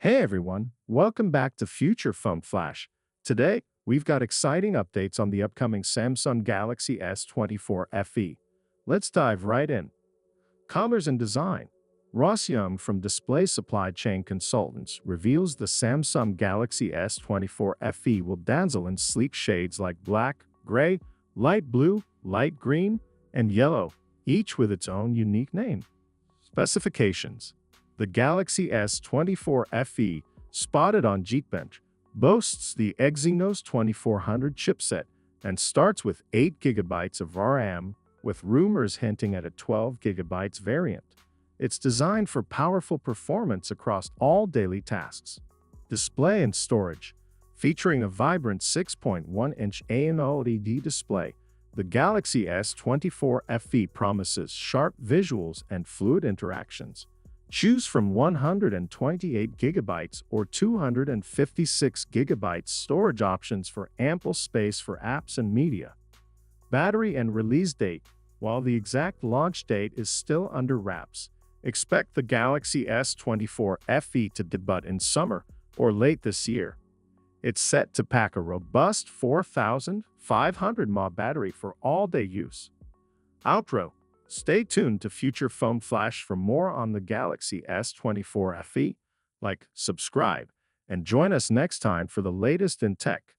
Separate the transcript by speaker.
Speaker 1: Hey everyone, welcome back to Future Phone Flash. Today, we've got exciting updates on the upcoming Samsung Galaxy S24 FE. Let's dive right in. Colors and design. Ross Young from Display Supply Chain Consultants reveals the Samsung Galaxy S24 FE will dazzle in sleek shades like black, gray, light blue, light green, and yellow, each with its own unique name. Specifications. The Galaxy S24 FE, spotted on Geekbench, boasts the Exynos 2400 chipset and starts with 8 GB of RAM, with rumors hinting at a 12 GB variant. It's designed for powerful performance across all daily tasks. Display and storage. Featuring a vibrant 6.1-inch AMOLED display, the Galaxy S24 FE promises sharp visuals and fluid interactions. Choose from 128 GB or 256 GB storage options for ample space for apps and media. Battery and release date. While the exact launch date is still under wraps, expect the Galaxy S24 FE to debut in summer or late this year. It's set to pack a robust 4,500 mAh battery for all-day use. Outro. Stay tuned to Future Phone Flash for more on the Galaxy S24 FE. Like, subscribe, and join us next time for the latest in tech.